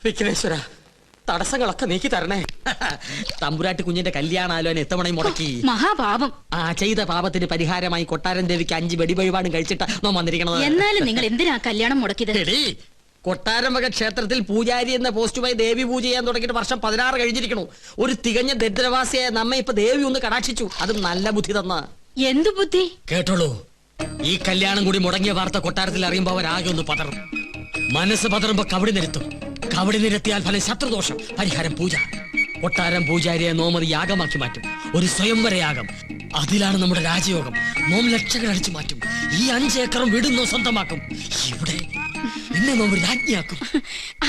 വിഘ്നേശ്വര, തടസ്സങ്ങളൊക്കെ നീക്കി തരണേ. തമ്പുരാട്ടി കുഞ്ഞിന്റെ കല്യാണാലോചന എത്തവണയും മുടക്കി. മഹാപാപം. ആ ചെയ്ത പാപത്തിന് പരിഹാരമായി കൊട്ടാരൻ ദേവിക്ക് 5 വെടിവഴിപാടും കഴിച്ചിട്ട് നോ വന്നിരിക്കണത്. എന്നാലും നിങ്ങൾ എന്തിനാ കല്യാണം മുടക്കിയത്? കൊട്ടാരം വക ക്ഷേത്രത്തിൽ പൂജാരി എന്ന പോസ്റ്റുമായി ദേവി പൂജ ചെയ്യാൻ തുടങ്ങിയിട്ട് വർഷം 16 കഴിഞ്ഞിരിക്കണു. ഒരു തികഞ്ഞ ദരിദ്രവാസിയായ നമ്മെ ഇപ്പൊ ദേവി ഒന്ന് കടാക്ഷിച്ചു. അതും നല്ല ബുദ്ധി തന്ന. എന്തു ബുദ്ധി? കേട്ടോളൂ, ഈ കല്യാണം കൂടി മുടങ്ങിയ വാർത്ത കൊട്ടാരത്തിൽ അറിയുമ്പോ അവരാകെ ഒന്ന് പതറും. മനസ്സ് പതറുമ്പോ കവടി നിരത്തും. കവടി നിരത്തിയാൽ ഫലം ശത്രുദോഷം, പരിഹാരം പൂജ. കൊട്ടാരം പൂജാരിയെ നോമതി യാഗമാക്കി മാറ്റും. ഒരു സ്വയംവര യാഗം. അതിലാണ് നമ്മുടെ രാജയോഗം. നോം ലക്ഷങ്ങൾ അടിച്ചു മാറ്റും. ഈ 5 ഏക്കറും വീടുന്നോ സ്വന്തമാക്കും. ഇവിടെ എന്നെ നോം രാജ്ഞിയാക്കും.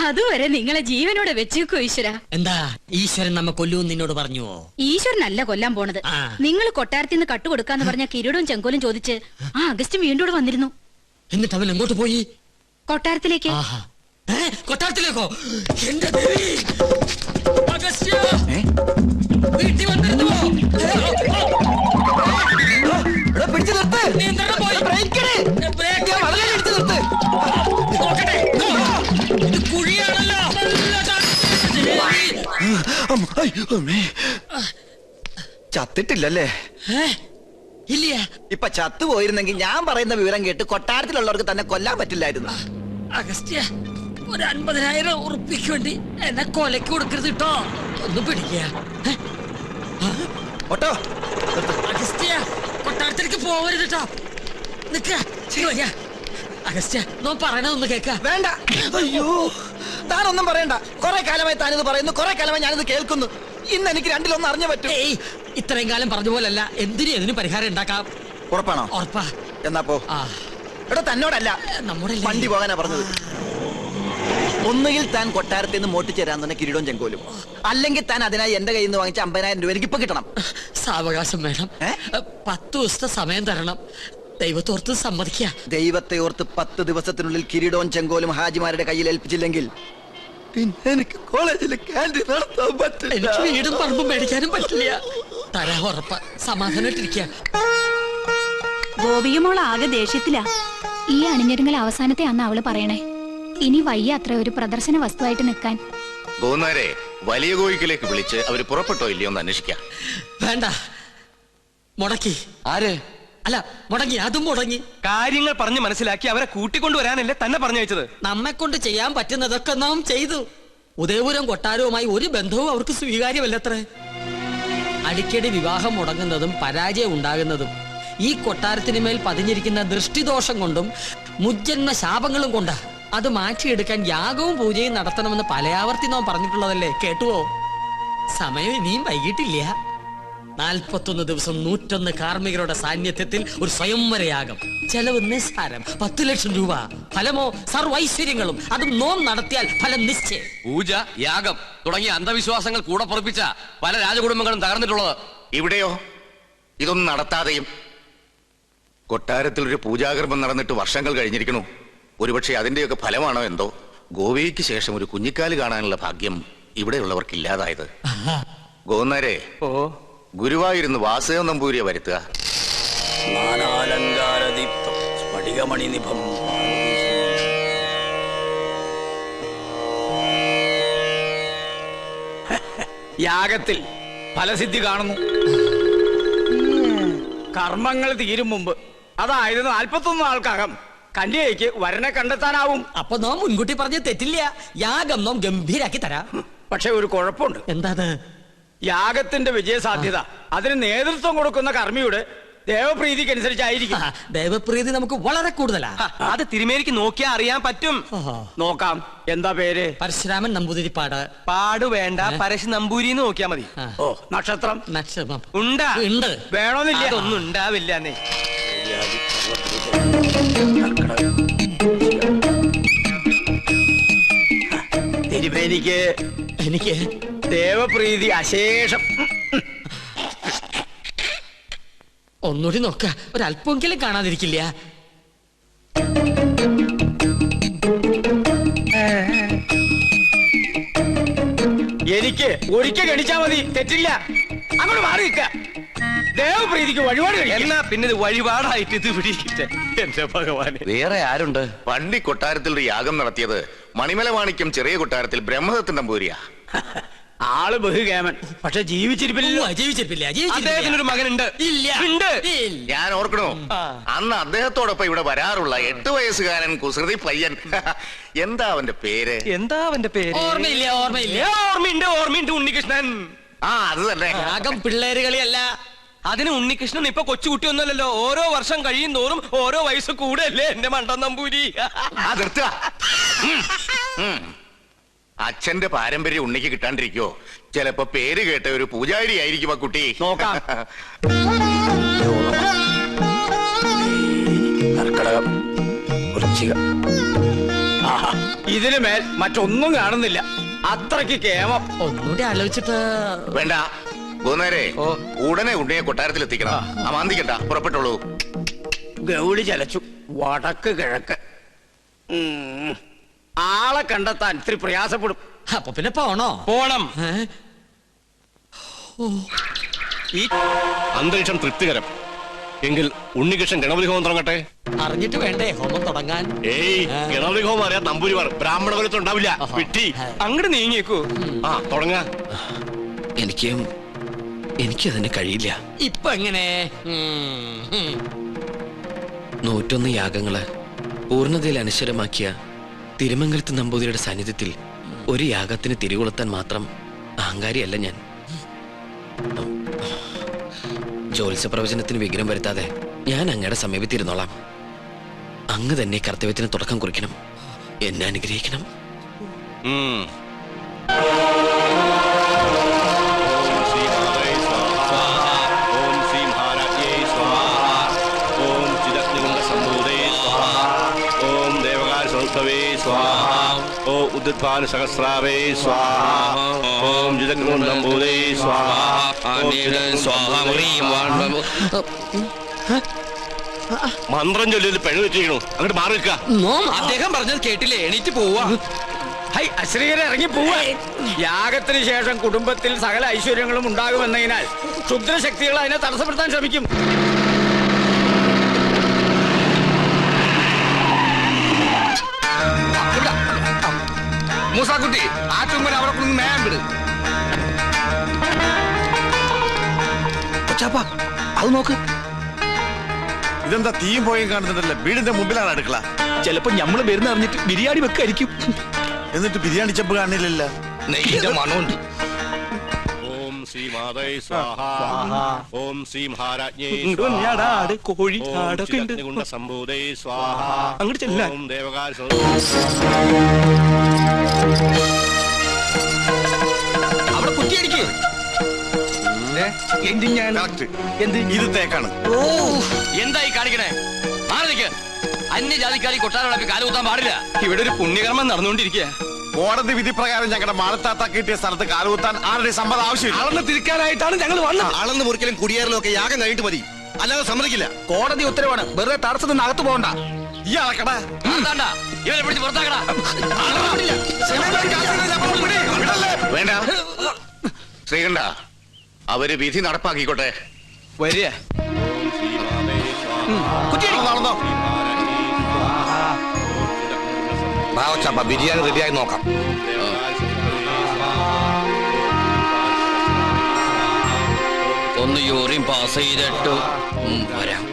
അതുവരെ നിങ്ങളെ ജീവനോടെ വെച്ചേക്കോ ഈശ്വര. എന്താ ഈശ്വരൻ നമ്മെ കൊല്ലൂന്ന് നിന്നോട് പറഞ്ഞുവോ? ഈശ്വരനല്ല കൊല്ലാൻ പോണത്. നിങ്ങൾ കൊട്ടാരത്തിൽ നിന്ന് കട്ടുകൊടുക്കാന്ന് പറഞ്ഞ കിരീടവും ചെങ്കോലും ചോദിച്ച് ആ അഗസ്റ്റും വീണ്ടും വന്നിരുന്നു. എന്നിട്ട് അവൻ എങ്ങോട്ട് പോയി? കൊട്ടാരത്തിലേക്ക്. കൊട്ടാരത്തിലേക്കോ? എന്റെ ദേവി! അഗസ്ത്യ! വീട്ടിൽ വന്നിരുന്നുവോ? ചത്തിട്ടില്ലല്ലേ? ഇല്ല. ഇപ്പൊ ചത്തുപോയിരുന്നെങ്കിൽ ഞാൻ പറയുന്ന വിവരം കേട്ട് കൊട്ടാരത്തിലുള്ളവർക്ക് തന്നെ കൊല്ലാൻ പറ്റില്ലായിരുന്നു. അഗസ്ത്യ, ഒരു 50,000 ഉറുപ്പിക്ക് വേണ്ടി എന്നെ കൊലക്ക് കൊടുക്കരുത് കേട്ടോ. ഒന്ന് പിടിക്കുക. അഗസ്ത്യ, കൊട്ടാരത്തിലേക്ക് പോവരുത് കേട്ടോ. നിക്ക. അഗസ്ത്യ, നോ പറയണതൊന്ന് കേക്ക. വേണ്ട. അയ്യോ, താനൊന്നും പറയണ്ട. കുറെ കാലമായി താനിത് പറയുന്നു, കുറെ കാലമായി ഞാനിത് കേൾക്കുന്നു. ഇന്ന് എനിക്ക് രണ്ടിലൊന്നും അറിഞ്ഞു പറ്റും. ഇത്രയും കാലം പറഞ്ഞ പോലല്ല. എന്തിനും പരിഹാരം ഉണ്ടാക്കാം. ഉറപ്പാണോ? ഉറപ്പാ. എന്നാ പോ. എടോ, തന്നോടല്ല, നമ്മുടെ വണ്ടി പോകാനാ പറഞ്ഞത്. ഒന്നുകിൽ താൻ കൊട്ടാരത്തിൽ നിന്ന് മോട്ടിച്ചേരാൻ തന്നെ കിരീടവും ചെങ്കോലും, അല്ലെങ്കിൽ താൻ അതിനായി എന്റെ കയ്യിൽ നിന്ന് വാങ്ങിച്ച 50,000 രൂപ എനിക്ക് ഇപ്പൊ കിട്ടണം. സാവകാശം വേണം. 10 ദിവസത്തെ സമയം തരണം. ദൈവത്തോർത്ത് സമ്മതിക്കുക. ദൈവത്തെ ഓർത്ത് 10 ദിവസത്തിനുള്ളിൽ കിരീടവും ചെങ്കോലും ഹാജിമാരുടെ കയ്യിൽ ഏൽപ്പിച്ചില്ലെങ്കിൽ പിന്നെ എനിക്ക് കോളേജിൽ ക്യാൻറ്റീൻ നടത്താൻ പറ്റില്ല. എനിക്ക് വീടും പറമ്പും മേടിക്കാനും പറ്റില്ല. തരാ ഉറപ്പ. സമാധാനമായിട്ടിരിക്കുക. ഗോപികമോൾ ആകെ ദേഷ്യത്തിലാ. ഈ അണിഞ്ഞൊരുങ്ങൽ അവസാനത്തെ അന്ന് അവള് പറയണേ. ഇനി വയ്യ അത്ര ഒരു പ്രദർശന വസ്തുവായിട്ട് നിൽക്കാൻ. ഗോന്നാരെ വലിയ കോയിക്കിലേക്ക് വിളിച്ച് അവര് പുറപ്പെട്ടോ ഇല്ലയോ എന്ന് അന്വേഷിക്കാം. വേണ്ട, മുടക്കി. ആര്? അല്ല, മുടങ്ങി. അതും മുടങ്ങി. കാര്യങ്ങൾ പറഞ്ഞ് മനസ്സിലാക്കി അവരെ കൂട്ടിക്കൊണ്ടുവരാനല്ലേ തന്നെ പറഞ്ഞയച്ചത്. നമ്മെ കൊണ്ട് ചെയ്യാൻ പറ്റുന്നതൊക്കെ നാം ചെയ്തു. ഉദയപുരം കൊട്ടാരവുമായി ഒരു ബന്ധവും അവർക്ക് സ്വീകാര്യമല്ലത്രേ. അടിക്കടി വിവാഹം മുടങ്ങുന്നതും പരാജയം ഉണ്ടാകുന്നതും ഈ കൊട്ടാരത്തിന് മേൽ പതിഞ്ഞിരിക്കുന്ന ദൃഷ്ടിദോഷം കൊണ്ടും മുജ്ജന്മ ശാപങ്ങളും കൊണ്ടാ. അത് മാറ്റിയെടുക്കാൻ യാഗവും പൂജയും നടത്തണമെന്ന് പലയാവർത്തി നാം പറഞ്ഞിട്ടുള്ളതല്ലേ. കേട്ടുവോ? സമയം ഇനിയും വൈകിട്ടില്ല. 41 ദിവസം 101 കാർമ്മികരുടെ സാന്നിധ്യത്തിൽ ഒരു സ്വയംവരയാഗം. ചെലവ് നിസ്സാരം, 10 ലക്ഷം രൂപ. ഫലമോ സർവൈശ്വര്യങ്ങളും. അതും നോം നടത്തിയാൽ ഫലം നിശ്ചയം. പൂജ, യാഗം തുടങ്ങിയ അന്ധവിശ്വാസങ്ങൾ കൂടെ പൊറപ്പിച്ച പല രാജകുടുംബങ്ങളും തകർന്നിട്ടുള്ളത്. ഇവിടെയോ ഇതൊന്നും നടത്താതെയും കൊട്ടാരത്തിൽ ഒരു പൂജാകർമ്മം നടന്നിട്ട് വർഷങ്ങൾ കഴിഞ്ഞിരിക്കണു. ഒരുപക്ഷെ അതിന്റെയൊക്കെ ഫലമാണോ എന്തോ ഗോവയ്ക്ക് ശേഷം ഒരു കുഞ്ഞിക്കാല് കാണാനുള്ള ഭാഗ്യം ഇവിടെയുള്ളവർക്ക് ഇല്ലാതായത്. ഗോന്നാരെ, ഗുരുവായൂരുന്ന് വാസുദേവ നമ്പൂരിയെ വരുത്തുക. യാഗത്തിൽ ഫലസിദ്ധി കാണുന്നു. കർമ്മങ്ങൾ തീരും മുമ്പ്, അതായത് 41 നാൾക്കകം കന്യകയ്ക്ക് വരനെ കണ്ടെത്താനാവും. അപ്പൊ നാം മുൻകൂട്ടി പറഞ്ഞ തെറ്റില്ല. യാഗം നാം ഗംഭീരാക്കി തരാം. പക്ഷെ ഒരു കുഴപ്പമുണ്ട്. എന്താണ്? യാഗത്തിന്റെ വിജയസാധ്യത അതിന് നേതൃത്വം കൊടുക്കുന്ന കർമ്മിയുടെ ദേവപ്രീതിക്ക് അനുസരിച്ചായിരിക്കും. ദേവപ്രീതി നമുക്ക് വളരെ കൂടുതലാ. അത് തിരുമേനിക്ക് നോക്കിയാൽ അറിയാൻ പറ്റും. നോക്കാം. എന്താ പേര്? പരശുരാമൻ നമ്പൂതിരിപ്പാട്. പാട് വേണ്ട, പരശു നമ്പൂരി നോക്കിയാ മതി. ഓ, നക്ഷത്രം? നക്ഷത്രം ഉണ്ടാ? ഉണ്ട്. വേണമെന്നില്ല. അതൊന്നും ഉണ്ടാവില്ല. തിരുമേനിക്ക് എനിക്ക് ദേവപ്രീതി അശേഷം. ഒന്നുകൂടി നോക്ക, ഒരല്പമെങ്കിലും കാണാതിരിക്കില്ല. എനിക്ക് ഒരിക്കൽ ഗണിച്ചാ മതി, തെറ്റില്ല. അങ്ങോട്ട് മാറി നിൽക്ക. ദേവപ്രീതിക്ക് വഴിപാട് എന്നാ പിന്നെ ഇത് വഴിപാടായിട്ട് ഇത് പിടിക്കട്ടെ എന്റെ ഭഗവാന്. വേറെ ആരുണ്ട്? പണ്ടി കൊട്ടാരത്തിൽ ഒരു യാഗം നടത്തിയത് മണിമല മാണിക്യം ചെറിയ കൊട്ടാരത്തിൽ ബ്രഹ്മദത്തൻ നമ്പൂരിയാ. ആള് ബഹുകേമൻ, പക്ഷെ ജീവിച്ചിരിപ്പില്ലല്ലോ. ജീവിച്ചിരിപ്പില്ല അദ്ദേഹത്തിനൊരു മകനുണ്ട്. ഇല്ല ഉണ്ട്. ഞാൻ ഓർക്കണോ, അന്ന് അദ്ദേഹത്തോടൊപ്പം ഇവിടെ വരാറുള്ള 8 വയസ്സുകാരൻ കുസൃതി പയ്യൻ. എന്താ അവന്റെ പേര്? എന്താ അവന്റെ പേര്? ഓർമ്മയില്ല ഓർമ്മയുണ്ട്. ഉണ്ണികൃഷ്ണൻ. അത് തന്നെ. യാഗം പിള്ളേര് കളിയല്ല. അതിന് ഉണ്ണികൃഷ്ണൻ ഇപ്പൊ കൊച്ചുകുട്ടിയൊന്നുമല്ലല്ലോ. ഓരോ വർഷം കഴിയും തോറും ഓരോ വയസ്സ് കൂടെയല്ലേ എന്റെ മണ്ടൻ നമ്പൂരി. നിർത്തുക. അച്ഛന്റെ പാരമ്പര്യം ഉണ്ണിക്ക് കിട്ടാണ്ടിരിക്കോ? ചിലപ്പോ പേര് കേട്ട ഒരു പൂജാരി ആയിരിക്കും ആ കുട്ടി. നോക്കാം. കർക്കടകം, വൃശ്ചികം. ഇതിന് മേൽ മറ്റൊന്നും കാണുന്നില്ല. അത്രയ്ക്ക് കേമം. ഒന്നുകൂടി ആലോചിച്ചിട്ട്. വേണ്ട പോന്നേരെ, ഉടനെ ഉണ്ണിയെ കൊട്ടാരത്തിൽ എത്തിക്കണം. അമാന്തിക്കണ്ട, പുറപ്പെട്ടോളൂ. ഗൗളി ചലച്ചു. വടക്ക് കിഴക്ക്. ആളെ കണ്ടെത്താൻ ഇത്തിരി പ്രയാസപ്പെടും. അപ്പൊ പിന്നെ പോണോ? പോണം. ഈ അന്തരീക്ഷം തൃപ്തികരം എങ്കിൽ ഉണ്ണികൃഷ്ണൻ ഗണപതി ഹോമം തുടങ്ങട്ടെ. അറിഞ്ഞിട്ട് വേണ്ടേ ഹോമം തുടങ്ങാൻ? ഏയ്, ഗണപതി ഹോമം അറിയാൻ നമ്പൂരിമാർ ബ്രാഹ്മണ കുലത്തിൽ ഉണ്ടാവില്ല. വിട്ടി അങ്ങോട്ട് നീങ്ങിയേക്കൂ. തുടങ്ങ. എനിക്കതിന് കഴിയില്ല. ഇപ്പൊ എങ്ങനെ? 101 യാഗങ്ങള് പൂർണ്ണതയിൽ അനശ്വരമാക്കിയ തിരുമംഗലത്ത് നമ്പൂതിരിയുടെ സാന്നിധ്യത്തിൽ ഒരു യാഗത്തിന് തിരികൊളുത്താൻ മാത്രം അഹങ്കാരിയല്ല ഞാൻ. ജ്യോത്സ്യ പ്രവചനത്തിന് വിഘ്നം വരുത്താതെ ഞാൻ അങ്ങയുടെ സമീപത്തിരുന്നോളാം. അങ്ങ് തന്നെ കർത്തവ്യത്തിന് തുടക്കം കുറിക്കണം. എന്നെ അനുഗ്രഹിക്കണം. ഉദ്ധാന സഹസ്രാവേ സ്വാഹ. ഓം ജിതഗ്രൂഢംബൂതേ സ്വാഹ. മന്ത്രം ചൊല്ലി പിഴ വെച്ചിരിക്കണു. അങ്ങോട്ട് മാറി നിൽക്കുക. അദ്ദേഹം പറഞ്ഞത് കേട്ടില്ലേ? എണീറ്റ് പോവാ. അശ്രീകരെ ഇറങ്ങി പോവാ. യാഗത്തിന് ശേഷം കുടുംബത്തിൽ സകല ഐശ്വര്യങ്ങളും ഉണ്ടാകുമെന്നതിനാൽ ക്ഷുദ്രശക്തികൾ അതിനെ തടസ്സപ്പെടുത്താൻ ശ്രമിക്കും. മൂസാക്കുട്ടി, ആ ചുമ്പൻ അവിടെ കൊണ്ട് നേരം വിട്. അത് നോക്ക്. ഇതെന്താ തീയും പോയും കാണുന്നുണ്ടല്ലോ? വീടിന്റെ മുമ്പിലാണ് അടുക്കള. ചിലപ്പോ ഞമ്മള് വരുന്ന അറിഞ്ഞിട്ട് ബിരിയാണി വെക്കായിരിക്കും. എന്നിട്ട് ബിരിയാണി ചെമ്പ് കാണില്ലല്ലോ. നെയ്യുടെ മണമുണ്ട്. ഓം ശ്രീ മാതൈ സ്വാഹ. ഓം ശ്രീ മഹാരാജ്ഞേ കോഴി സംഭൂതൈ സ്വാഹ. അങ്ങോട്ട് ചെല്ല. ഓം ദേവകാല അവിടെ കുറ്റിയടിക്ക്. ഇത് തേക്കാണ്. എന്തായി കാണിക്കണേ? മാറി നിൽക്ക്. അന്യജാതിക്കാരി കൊട്ടാരം കാലുകുത്താൻ പാടില്ല. ഇവിടെ ഒരു പുണ്യകർമ്മം നടന്നുകൊണ്ടിരിക്കുക. കോടതി വിധി പ്രകാരം ഞങ്ങളുടെ മാളത്താത്ത കിട്ടിയ സ്ഥലത്ത് കാലുകുത്താൻ ആരുടെ സമ്മതം ആവശ്യമില്ല. അളന്ന് തിരിക്കാനായിട്ടാണ് ഞങ്ങൾ വന്നത്. അളന്ന് മുറിക്കലും കുടിയേറലും ഒക്കെ യാഗം കഴിഞ്ഞിട്ട് മതി, അല്ലാതെ സമ്മതിക്കില്ല. കോടതി ഉത്തരവാണ്. വെറുതെ തടസ്സത്തിന് അകത്ത് പോകണ്ട. ഈ അളക്കടാ. ഇവരെ പിടിച്ച് പുറത്താക്കടാ. വേണ്ട ശ്രീകണ്ഠ, അവര് വിധി നടപ്പാക്കിക്കോട്ടെ. വരിക. ബിരിയാണി റെഡിയായി നോക്കാം. ഒന്ന് യൂറിൻ പാസ് ചെയ്തിട്ട് വരാം.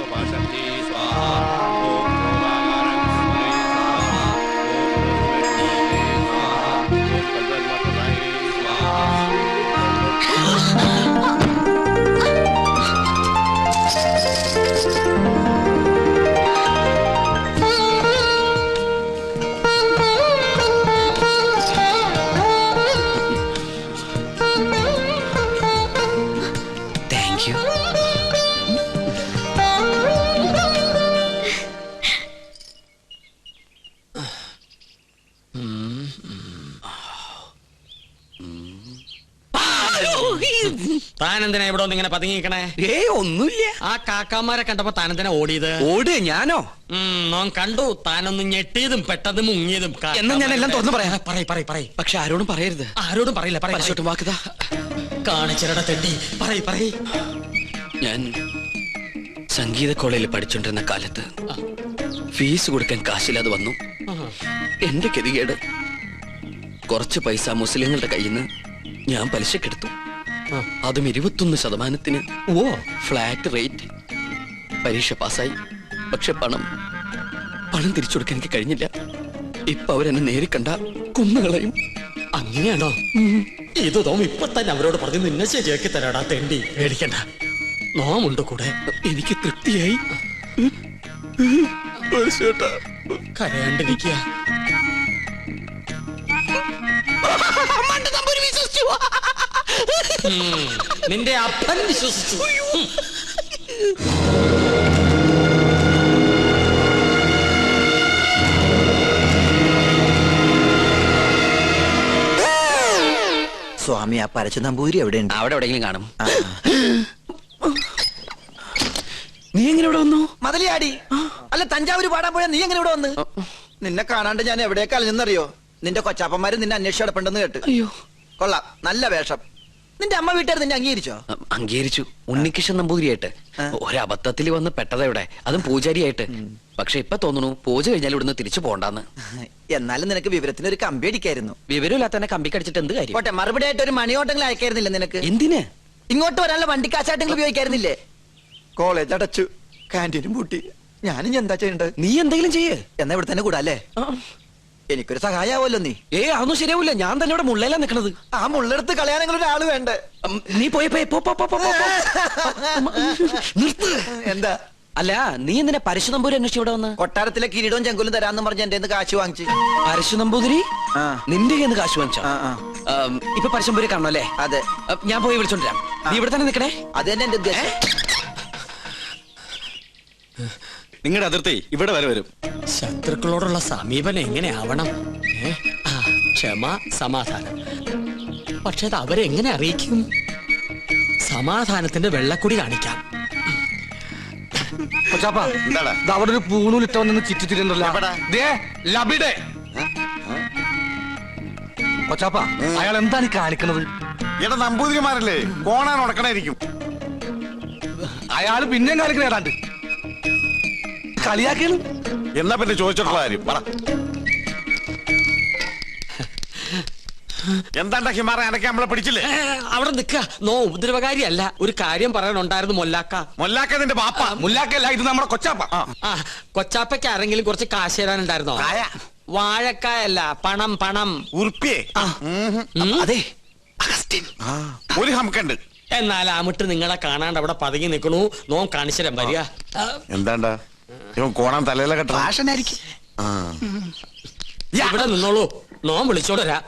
താനെന്തിനാ ഇവിടെ ഒന്ന് ഇങ്ങനെ പതുങ്ങിക്കണേ? ഒന്നുമില്ല. ആ കാക്കാമാരെ കണ്ടപ്പോ താനെന്തിനാ ഓടിയത്? ഓട് ഞാനോ? നോൻ കണ്ടു. താനൊന്ന് ഞെട്ടിയതും പെട്ടതും മുങ്ങിയതും. എന്നാ ഞാൻ എല്ലാം തുറന്നു പറയാം. പറയ്. പക്ഷെ ആരോടും പറയരുത്. ആരോടും പറയില്ല. വാക്കുതാ കാണിച്ചിരട തെട്ടി. പറയ്. ഞാൻ സംഗീത കോളേജിൽ പഠിച്ചോണ്ടിരുന്ന കാലത്ത് ഫീസ് കൊടുക്കാൻ കാശില്ലാതെ വന്നു. എന്റെ ഗതികേട് കുറച്ച് പൈസ മുസ്ലിങ്ങളുടെ കയ്യിൽ നിന്ന് ഞാൻ പലിശക്കെടുത്തു. അതും 21% ഫ്ലാറ്റ് റേറ്റ്. പരീക്ഷ പാസ്സായി. പക്ഷെ പണം തിരിച്ചു കൊടുക്കാൻ എനിക്ക് കഴിഞ്ഞില്ല. ഇപ്പൊ അവരെന്നെ നേരി കണ്ട കുന്നുകളയും. അങ്ങനെയാണോ? ഇത് നോം ഇപ്പൊ തന്നെ അവരോട് പറഞ്ഞു നിന്നെ ശരിയാക്കി തരാടാ തെണ്ടി. പേടിക്കണ്ട, നോമുണ്ട് കൂടെ. എനിക്ക് തൃപ്തിയായി. കരയാണ്ടിരിക്കുക. നിന്റെ അപ്പൻ വിശ്വസിച്ചു. സ്വാമി, ആ പരച്ചു നമ്പൂരി എവിടെയുണ്ട്? അവിടെ എവിടെയെങ്കിലും കാണും. നീ എങ്ങനെ ഇവിടെ വന്നു? മതിലിയാടി. അല്ല, തഞ്ചാവൂര് പാടാൻ പോയാ നീ എങ്ങനെ ഇവിടെ വന്ന്? നിന്നെ കാണാണ്ട് ഞാൻ എവിടേക്ക് അലഞ്ഞെന്നറിയോ? നിന്റെ കൊച്ചാപ്പന്മാര് നിന്നെ അന്വേഷിച്ച് കിടപ്പുണ്ടെന്ന് കേട്ട്. അയ്യോ, കൊള്ളാം, നല്ല വേഷം. നിന്റെ അമ്മ വീട്ടുകാർ നിന്നെ അംഗീകരിച്ചോ? അംഗീകരിച്ചു. ഉണ്ണികൃഷ്ണൻ നമ്പൂതിരിയായിട്ട്. ഒരബദ്ധത്തിൽ വന്ന് പെട്ടതെവിടെ, അതും പൂജാരിയായിട്ട്. പക്ഷെ ഇപ്പൊ തോന്നുന്നു പൂജ കഴിഞ്ഞാൽ ഇവിടുന്ന് തിരിച്ചു പോണ്ടെന്ന്. എന്നാലും നിനക്ക് വിവരത്തിന് ഒരു കമ്പി അടിക്കായിരുന്നു. വിവരമില്ലാത്ത തന്നെ കമ്പി കടിച്ചിട്ട് എന്ത് കാര്യം? പോട്ടെ, മറുപടി ആയിട്ട് ഒരു മണിയോട്ടെങ്കിലും അയക്കായിരുന്നില്ല നിനക്ക്? എന്തിന്? ഇങ്ങോട്ട് വരാനുള്ള വണ്ടിക്കാശായിട്ടെങ്കിലും ഉപയോഗിക്കായിരുന്നില്ലേ? കോളേജ് അടച്ചു, കാന്റീനും പൂട്ടി. ഞാനും എന്താ ചെയ്യണ്ടത്? നീ എന്തെങ്കിലും ചെയ്യേ. എന്നാ ഇവിടെ തന്നെ കൂടാ അല്ലേ? എനിക്കൊരു സഹായാവല്ലോ നീ. അതൊന്നും ശരിയാവില്ല. ഞാൻ തന്നെ ഇവിടെ മുള്ളയിലാ നിക്കണത്. ആ മുള്ളെടുത്ത് കളയാനെങ്കിലും ഒരാള് വേണ്ടേ? നീ പോയി നിർത്ത്. എന്താ? അല്ല, നീ എന്തിനാ പരശു നമ്പൂരി അന്വേഷിച്ച് ഇവിടെ വന്ന്? കൊട്ടാരത്തിലെ കിരീടവും ചെങ്കുലും തരാന്ന് പറഞ്ഞ എന്റെ കാശ് വാങ്ങിച്ചു. പരശു നമ്പൂതിരി നിന്റെ കയ്യിൽ നിന്ന് കാശ് വാങ്ങിച്ചോ? ഇപ്പൊ പരശുനമ്പൂരി കാണണോ അല്ലേ? അതെ. ഞാൻ പോയി വിളിച്ചോണ്ടിരാം. നീ ഇവിടെ തന്നെ നിക്കണേ. അത് തന്നെ എന്റെ ഉദ്ദേശം. നിങ്ങളുടെ അതിർത്തി ഇവിടെ വരെ വരും. ശത്രുക്കളോടുള്ള സമീപനം എങ്ങനെയാവണം? ക്ഷമ, സമാധാനം. പക്ഷെ അത് അവരെങ്ങനെ അറിയിക്കും? സമാധാനത്തിന്റെ വെള്ളക്കുടി കാണിക്കാം. അവിടെ ഒരു പൂണൂലിട്ട വന്ന് ചിറ്റിത്തിരുന്നല്ലോ. കൊച്ചാപ്പ, അയാൾ എന്താണ് കാണിക്കണത്? ഇവിടെ നമ്പൂതിരിമാരല്ലേ, കോണാൻ ഉടക്കണായിരിക്കും. അയാൾ പിന്നെയും കാണിക്കണ ഏതാണ്ട് കളിയാക്കിയാണ്. എന്നാ പിന്നെ ചോദിച്ചിട്ടുള്ള കാര്യം പറ. എന്താണ്ടാ ഹിമാറ അനക്കെ നമ്മളെ പിടിച്ചില്ലേ? അവിടെ നിക്ക. നോ ഉപദ്രവകാരിയല്ല. ഒരു കാര്യം പറയാനുണ്ടായിരുന്നു. മൊല്ലാക്ക നിന്റെ ബാപ്പ. മുല്ലാക്കല്ല, ഇത് നമ്മുടെ കൊച്ചാപ്പ. കൊച്ചാപ്പയ്ക്ക് ആരെങ്കിലും കുറച്ച് കാശ് തരാനുണ്ടായിരുന്നോ? വാഴക്കായല്ല, പണം. ഉറുപ്പിയേ? അതെ, ഒരു ഹംക്കുണ്ട്. എന്നാൽ അമിട്ട് നിങ്ങളെ കാണാണ്ട് അവിടെ പതുങ്ങി നിൽക്കണു. നോ കാണിച്ചരം വരിക. എന്താണ്ടാ ഇവൻ കോണാൻ തലയിലെ കെട്ട ഫാഷനായിരിക്കും. ഇവിടെ നിന്നോളൂ. നോ വിളിച്ചോടരാ.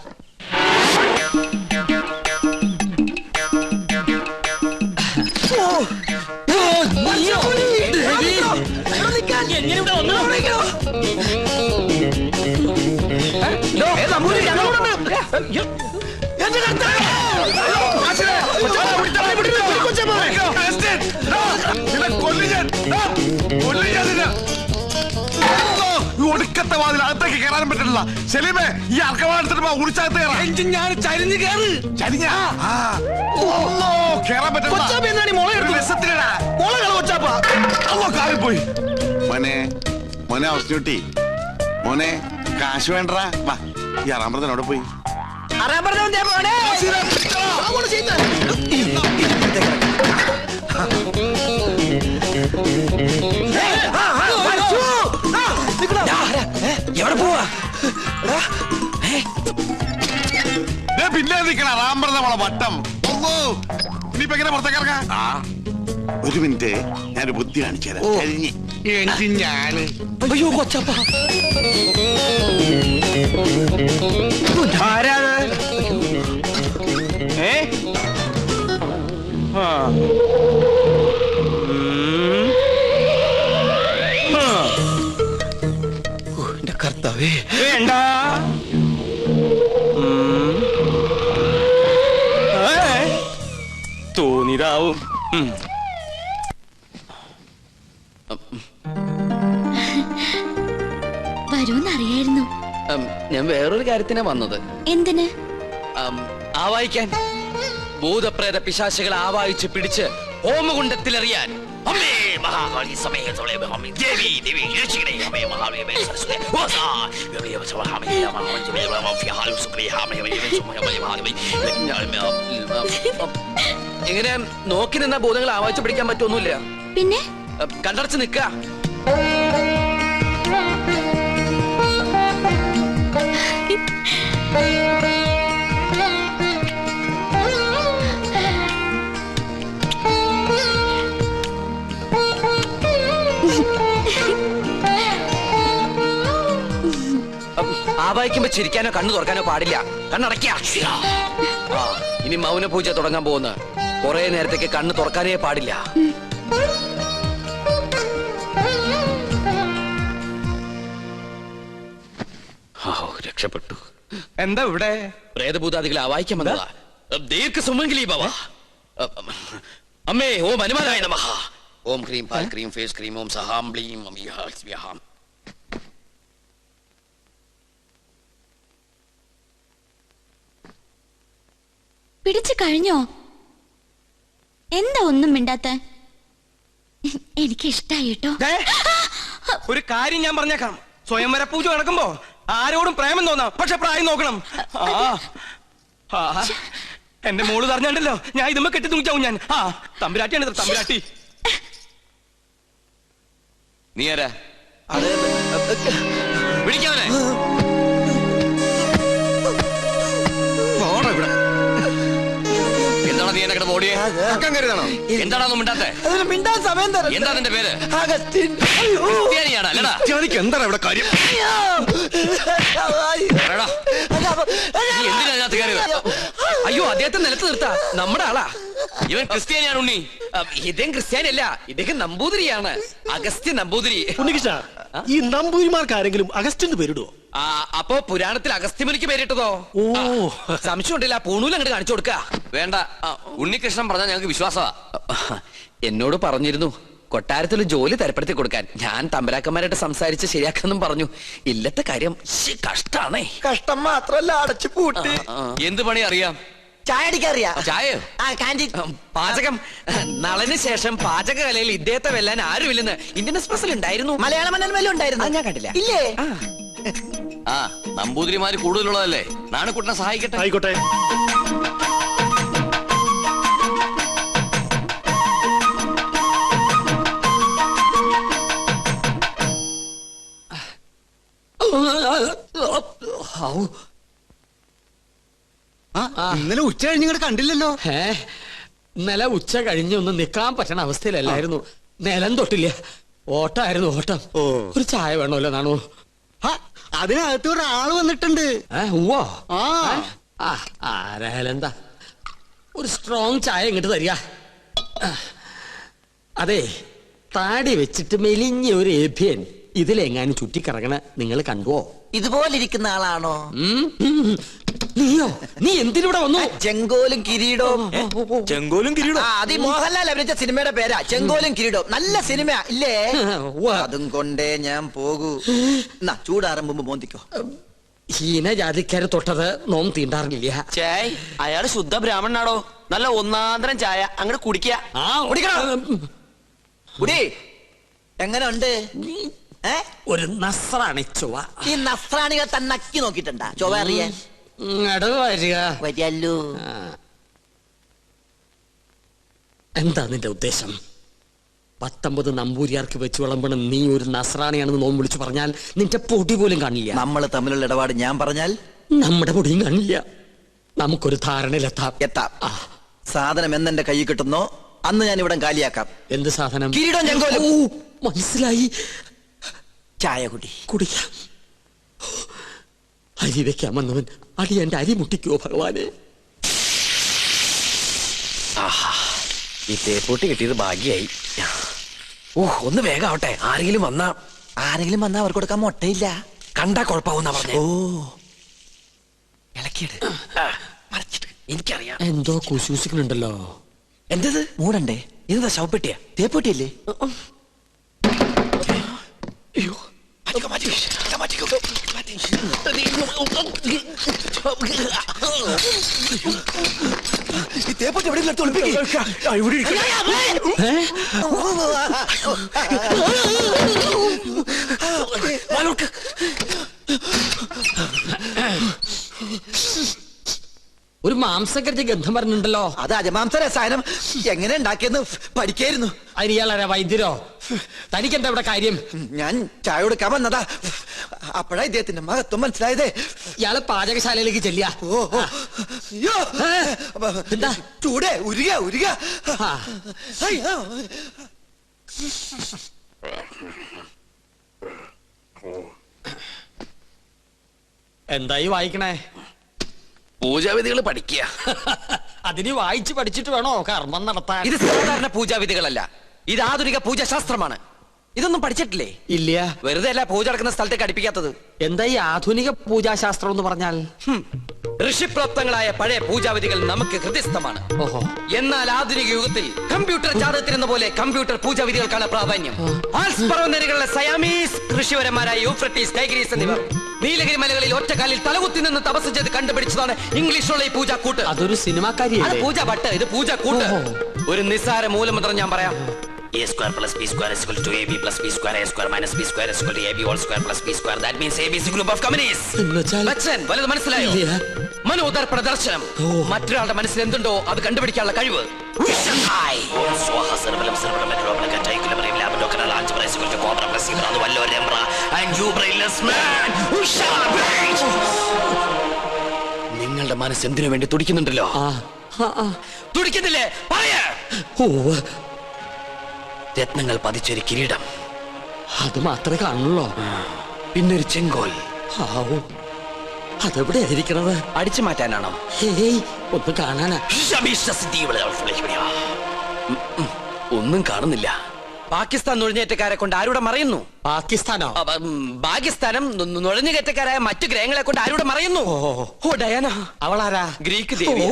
ഒടുക്കത്തെ വാതിൽ അകത്തേക്ക് കയറാനും പറ്റില്ല. സെലീമേ, ഈ അർക്കവാടുത്തിട്ട് ഉടിച്ചകത്ത് കയറാൻ ചരിഞ്ഞ് കയറ്. കേറാൻ പോയി. മോനെ അവസ്ഥ മോനെ കാശ് വേണ്ടടാ. വാ, ഈ അറാമ്പറത്തിനോടെ പോയി. എവിടെ പോവാ? പിന്നെ നിൽക്കണ റാമ്പറ നമ്മളെ വട്ടം. ഇനിയിപ്പോ എങ്ങനെ പുറത്തേക്കിറങ്ങാ? ഒരു മിനിറ്റ്, ഞാനൊരു ബുദ്ധി കാണിച്ചു തരാം. ഞാന് അയ്യോ കൊച്ചപ്പ, എന്റെ കർത്താവേ. വേണ്ട, തോന്നിരാവും. വരൂന്നറിയായിരുന്നു. ഞാൻ വേറൊരു കാര്യത്തിനാ വന്നത്. എന്തിന്? ആവാഹിക്കാൻ. ഭൂതപ്രേത പിശാചുകളെ ആവാഹിച്ച് പിടിച്ച് ഹോമകുണ്ടത്തിലെറിയാൻ അമ്മേ മഹാകാളി സമേതോളെ അമ്മേ ദേവി ദേവി രക്ഷിക്കണേ അമ്മേ മഹാവീ മേ സരസ്വതി ഓസാ ദേവി സവഹാമേ മഹാവീ മഹാവീ ഹാലു സുക്രി ഹാമേ മഹാവീ എങ്ങനെ നോക്കി നിന്ന ബോധങ്ങൾ ആവാഹിച്ച് പിടിക്കാൻ പറ്റൊന്നുമില്ല. പിന്നെ കണ്ടടച്ച് നിൽക്കുക. ആവാഹിക്കുമ്പോ ചിരിക്കാനോ കണ്ണു തുറക്കാനോ പാടില്ല. കണ്ണടയ്ക്ക. ഇനി മൗന പൂജ തുടങ്ങാൻ പോകുന്ന കുറെ നേരത്തേക്ക് കണ്ണ് തുറക്കാനേ പാടില്ല. രക്ഷപ്പെട്ടു. എന്താ ഇവിടെ പ്രേതഭൂതാദികളെ ആവാഹിക്കാൻ വന്നതാ. ദീർഘ സുമംഗലി ഭവ. അമ്മേ ഓം ഹനുമാനായ നമഃ. ഓം ക്രീം പാൽ ക്രീം ഫേസ് ക്രീം ഓം സഹാം ബ്ലീം അമിഹാം. പിടിച്ചു കഴിഞ്ഞോ? എന്താ ഒന്നും മിണ്ടാത്ത? എനിക്ക് ഇഷ്ടായി കേട്ടോ. ഒരു കാര്യം ഞാൻ പറഞ്ഞേക്കാം. സ്വയംവര പൂജ നടക്കുമ്പോ ആരോടും പ്രേമം തോന്നാം, പക്ഷെ പ്രായം നോക്കണം. എന്റെ മോള് പറഞ്ഞാണ്ടല്ലോ ഞാൻ ഇതുമ്പോ കെട്ടി തൂങ്ങിച്ചാവും ഞാൻ. തമ്പുരാട്ടിയാണ് തമ്പുരാട്ടി. നീ ആരാ? വിളിക്കാവനെ. എന്താണ് നീ എന്നെ ഓടിയേ? എന്താണോ മിണ്ടാത്തെ? എന്താ നിന്റെ പേര്? ക്രിസ്ത്യാനിയാണ് അല്ലടാ? എന്താണ് ഇവിടെ കാര്യം? നീ എന്തിനാ അതിനകത്ത് കയറിയത്? അയ്യോ, അദ്ദേഹത്തെ നിലത്ത് നിർത്താ. നമ്മുടെ ആളാ. ഇവൻ ക്രിസ്ത്യാനിയാണ് ഉണ്ണി. ഇദ്ദേഹം ക്രിസ്ത്യാനിയല്ല, ഇദ്ദേഹം നമ്പൂതിരിയാണ്. അഗസ്ത്യ നമ്പൂതിരി. ഈ നമ്പൂതിരിമാർക്ക് ആരെങ്കിലും അഗസ്റ്റിന് പേരിടുവോ? അപ്പോ പുരാണത്തിൽ അഗസ്ത്യമുനിക്ക് പേരിട്ടതോ? സംശയം ഉണ്ടല്ല. പൂണൂൽ അങ്ങോട്ട് കാണിച്ചു കൊടുക്ക. വേണ്ട, ഉണ്ണികൃഷ്ണൻ പറഞ്ഞാൽ ഞങ്ങൾക്ക് വിശ്വാസമാ. എന്നോട് പറഞ്ഞിരുന്നു കൊട്ടാരത്തിൽ ജോലി തരപ്പെടുത്തി കൊടുക്കാൻ. ഞാൻ തമ്പരാക്കന്മാരായിട്ട് സംസാരിച്ച് ശരിയാക്കാന്നും പറഞ്ഞു. ഇല്ലത്തെ കാര്യം കഷ്ടാണേ. കഷ്ടം മാത്രല്ല, അടച്ചു പൂട്ടി. എന്ത് പണി അറിയാം? ചായ അടിക്കാറിയാ? ചായയോ? പാചകം. നളന് ശേഷം പാചകകലയിൽ ഇദ്ദേഹത്തെ വെല്ലാൻ ആരുമില്ലെന്ന് ഇന്ത്യൻ എക്സ്പ്രസിൽ ഉണ്ടായിരുന്നു. മലയാള മനോരമയിലും ഉണ്ടായിരുന്നു. ഞാൻ കണ്ടില്ല. ഇല്ലേ? നമ്പൂതിരിമാര് കൂടുതലുള്ളതല്ലേ. നാണക്കുട്ടനെ സഹായിക്കട്ടെ. ആയിക്കോട്ടെ. ഇന്നലെ ഉച്ച കഴിഞ്ഞിങ്ങോട്ട് കണ്ടില്ലല്ലോ. ഇന്നലെ ഉച്ച കഴിഞ്ഞൊന്നും നിക്കാൻ പറ്റണ അവസ്ഥയിലല്ലായിരുന്നു. നിലം തൊട്ടില്ല. ഓട്ടായിരുന്നു ഓട്ടം. ഒരു ചായ വേണമല്ലോ നാണു? അതിനകത്ത് ഒരാള് വന്നിട്ടുണ്ട്. ആരായാലും എന്താ, ഒരു സ്ട്രോങ് ചായ ഇങ്ങോട്ട് തരിക. അതെ, താടി വെച്ചിട്ട് മെലിഞ്ഞ ഒരു ഏഭ്യൻ ഇതിലെങ്ങാനും ചുറ്റിക്കറങ്ങണ നിങ്ങൾ കണ്ടുവോ? ഇതുപോലെ ഇരിക്കുന്ന ആളാണോ? നീയോ? നീ എന്തിനിവിടെ വന്നു? ചെങ്കോലും കിരീടവും. ചെങ്കോലും കിരീടവും അത് മോഹൻലാൽ അഭിനയിച്ച സിനിമയുടെ പേരാ, ചെങ്കോലും കിരീടവും. നല്ല സിനിമ ഇല്ലേ? അതും കൊണ്ടേ ഞാൻ പോകൂ. ചൂടാറുമ്പോ മോന്തിക്കോ. ഹീനജാതിക്കാര് തൊട്ടത് നോം തീണ്ടാറില്ല. ചേയ്, അയാള് ശുദ്ധ ബ്രാഹ്മണനാടോ. നല്ല ഒന്നാന്തരം ചായ അങ്ങോട്ട് കുടിക്കുക. കുടി. എങ്ങനെ ഉണ്ട്? ഒരു നസ്രാണി ചൊവ്വ. ഈ നസ്രാണികൾ തന്നെ നക്കി നോക്കിട്ടുണ്ടാ ചൊവ്വ അറിയാൻ? വരികല്ലോ. എന്താ നിന്റെ ഉദ്ദേശം? 19 നമ്പൂരിയാർക്ക് വെച്ച് വിളമ്പണ നീ ഒരു നസ്രാണിയാണെന്ന് നോം വിളിച്ചു പറഞ്ഞാൽ നിന്റെ പൊടി പോലും കാണില്ല. നമ്മൾ തമ്മിലുള്ള ഇടപാട് ഞാൻ പറഞ്ഞാൽ നമ്മുടെ പൊടിയും കാണില്ല. നമുക്കൊരു ധാരണയിലെത്താം. സാധനം എന്നെന്റെ കൈ കിട്ടുന്നോ അന്ന് ഞാൻ ഇവിടെ കാലിയാക്കാം. എന്ത് സാധനം? കിരീടം ചെങ്കോലും. മനസ്സിലായി. ചായ കുടി. കുടിക്കാം. അരി വെക്കാൻ വന്നവൻ അടി എന്റെ അരി മുട്ടിക്കോ ഭഗവാനെ. ഈ തേപ്പൂട്ടി കിട്ടിയത് ഭാഗ്യായി. ഒന്ന് വേഗം ആവട്ടെ. ആരെങ്കിലും വന്നാ അവർക്ക് കൊടുക്കാൻ മുട്ടയില്ല. കണ്ടാ കുഴപ്പമാവുന്ന പറഞ്ഞേ. ഇളക്കിയത് മറിച്ചിട്ട് എനിക്കറിയാം. എന്തോ കുശൂസിക്കുന്നുണ്ടല്ലോ. എന്തത്? മൂടണ്ടേ? ഇതെന്താ ശവപ്പെട്ടിയാ? തേപ്പൊട്ടിയല്ലേ? അയ്യോ, മാറ്റിക്കോ. ഈ തേപ്പറ്റി എവിടെ ഒരു മാംസക്കരച്ച് ഗന്ധം പറഞ്ഞിട്ടുണ്ടല്ലോ. അത് അജമാംസ രസായനം എങ്ങനെ ഉണ്ടാക്കിയെന്ന് പഠിക്കായിരുന്നു. അതിന് ഇയാളാരാ വൈദ്യരോ? തനിക്കെന്താ ഇവിടെ കാര്യം? ഞാൻ ചായ കൊടുക്കാൻ വന്നതാ. അപ്പോഴാ ഇദ്ദേഹത്തിന്റെ മഹത്വം മനസ്സിലായതേ. ഇയാള് പാചകശാലയിലേക്ക് ചെല്ലിയ. എന്താ ചൂടേ ഉരുക ഉരുക. എന്തായി വായിക്കണേ? പൂജാവിധികൾ പഠിക്കുക. അതിന് വായിച്ച് പഠിച്ചിട്ട് വേണോ കർമ്മം നടത്താൻ? ഇത് സാധാരണ പൂജാവിധികളല്ല, ഇത് ആധുനിക പൂജാശാസ്ത്രമാണ്. ഇതൊന്നും പഠിച്ചിട്ടില്ലേ? ഇല്ല. വെറുതെ അല്ല പൂജ നടക്കുന്ന സ്ഥലത്തേക്ക് അടുപ്പിക്കാത്തത്. എന്താ ഈ ആധുനിക പൂജാശാസ്ത്രം എന്ന് പറഞ്ഞാൽ? ഋഷിപ്രോക്തങ്ങളായ പഴയ പൂജാവിധികൾ നമുക്ക് ഹൃദയസ്ഥമാണ്. ഓഹോ. എന്നാൽ ആധുനിക യുഗത്തിൽ കമ്പ്യൂട്ടർ ജാതകത്തിനെന്ന പോലെ കമ്പ്യൂട്ടർ പൂജാവിധികൾക്കാണ് പ്രാധാന്യം. ആൽസ് പർവ്വതനിരകളിലെ സയാമീസ് ഋഷിവരന്മാരായ യൂഫ്രട്ടീസ്, ടൈഗ്രീസ് എന്നിവർ നീലഗിരി മലകളിൽ ഒറ്റക്കാലിൽ തലകുത്തി നിന്ന് തപസ് ചെയ്ത് കണ്ടുപിടിച്ചതാണ് ഇംഗ്ലീഷിലുള്ള ഈ പൂജാക്കൂട്ട്. അതൊരു സിനിമാക്കാരിയല്ലേ? പൂജ ഭട്ട്, ഇത് പൂജാക്കൂട്ട്. ഒരു നിസ്സാര മൂലമന്ത്രം ഞാൻ പറയാം. A square plus b square is equal to ab plus b square, a square minus b square is equal to ab whole square plus b square. That means ab is a group of communists. Bachchan, വലുത് മനസ്സിലായോ? മനോദർപ്പണ ദർശനം. മറ്റൊരാളുടെ മനസ്സിൽ എന്തുണ്ടോ അത് കണ്ടുപിടിക്കാനുള്ള കഴിവ്. Swaha cerebellum cerebellum medulla oblongata labdocara algebra is equal to cobra plus zebra vallo rembra and you brainless man who shall be. നിങ്ങളുടെ മനസ്സ് എന്തിനു വേണ്ടി തുടിക്കുന്നുണ്ടല്ലോ? തുടിക്കുന്നില്ലേ? പറയാ. രത്നങ്ങൾ പതിച്ചൊരു കിരീടം, അത് മാത്രമേ കാണുള്ളൂ. പിന്നൊരു ചെങ്കോൽ. അതെവിടെ ആയിരിക്കണത്? അടിച്ചു മാറ്റാനാണോ? ഒന്ന് കാണാനാ. ഒന്നും കാണുന്നില്ല. പാകിസ്ഥാൻ നുഴഞ്ഞേറ്റക്കാരെ കൊണ്ട് ആരുടെ മറയുന്നു? പാകിസ്ഥാനോ? പാകിസ്ഥാനം നുഴഞ്ഞുകയറ്റക്കാരായ മറ്റു ഗ്രഹങ്ങളെ കൊണ്ട് ആരുടെ മറയുന്നു? ഓ ഡയാന. അവളാരാ? ഗ്രീക്ക് ദേവി.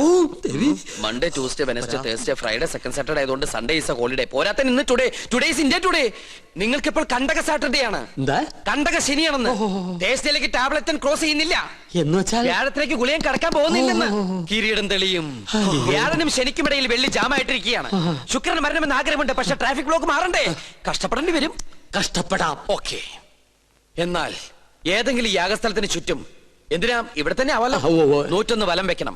Monday, Tuesday, Wednesday, Thursday, Friday, second Saturday ആയതുകൊണ്ട് സൺഡേ ഈസ് എ ഹോളിഡേ. പോരാത്ത ഇന്ന് ടുഡേ ഈസ് ഇന്ത്യ ടുഡേ. നിങ്ങൾക്ക് ഇപ്പോൾ കണ്ടക സാറ്റർഡേ ആണ്. കണ്ടക ശനിയാണെന്ന്. തേഴ്സ്ഡേയിലേക്ക് ടാബ്ലറ്റ് ക്രോസ് ചെയ്യുന്നില്ല എന്ന് വെച്ചാൽ വ്യാഴത്തിലേക്ക് ഗുളിയം കടക്കാൻ പോകുന്നില്ലെന്ന്. കിരീടം തെളിയും. വ്യാഴനും ശനിക്കുമിടയിൽ വെള്ളി ജാമായിട്ടിരിക്കുകയാണ്. ശുക്രന് മരണമെന്ന് ആഗ്രഹമുണ്ട്, പക്ഷെ ട്രാഫിക് ബ്ലോക്ക് മാറണ്ടേ? കഷ്ടപ്പെടേണ്ടി വരും. കഷ്ടപ്പെടാം. ഓക്കെ. എന്നാൽ ഏതെങ്കിലും യാഗസ്ഥലത്തിന് ചുറ്റും, എന്തിനാ ഇവിടെ തന്നെ ആവല്ലോ, 101 വലം വെക്കണം.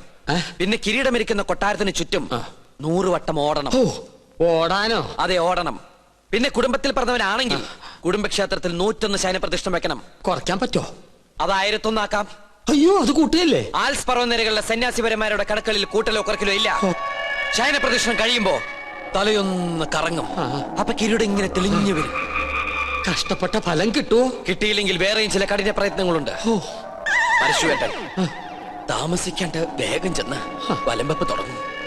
പിന്നെ കിരീടമിരിക്കുന്ന കൊട്ടാരത്തിന് ചുറ്റും 100 വട്ടം ഓടണം. ഓടാനോ? അതെ, ഓടണം. പിന്നെ കുടുംബത്തിൽ പറഞ്ഞവനാണെങ്കിൽ കുടുംബക്ഷേത്രത്തിൽ 101 ശയനപ്രതിഷ്ഠ വെക്കണം. കുറയ്ക്കാൻ പറ്റോ? അത് 1001 ആക്കാം. അയ്യോ, അത് കൂട്ടിയല്ലേ? ആൽസ് പർവ്വതനിരകളിലെ സന്യാസിപരന്മാരുടെ കടക്കളിൽ കൂട്ടലോ കുറക്കലോ ഇല്ല. ശയനപ്രതിഷ്ഠം കഴിയുമ്പോ തലയൊന്ന് കറങ്ങും. അപ്പൊ കിരീടം ഇങ്ങനെ തെളിഞ്ഞു വരും. കഷ്ടപ്പെട്ട ഫലം കിട്ടുവോ? കിട്ടിയില്ലെങ്കിൽ വേറെയും ചില കഠിന പ്രയത്നങ്ങളുണ്ട്. പരശുവേട്ടൻ താമസിക്കാണ്ട് വേഗം ചെന്ന് വലമ്പപ്പ് തുടങ്ങും.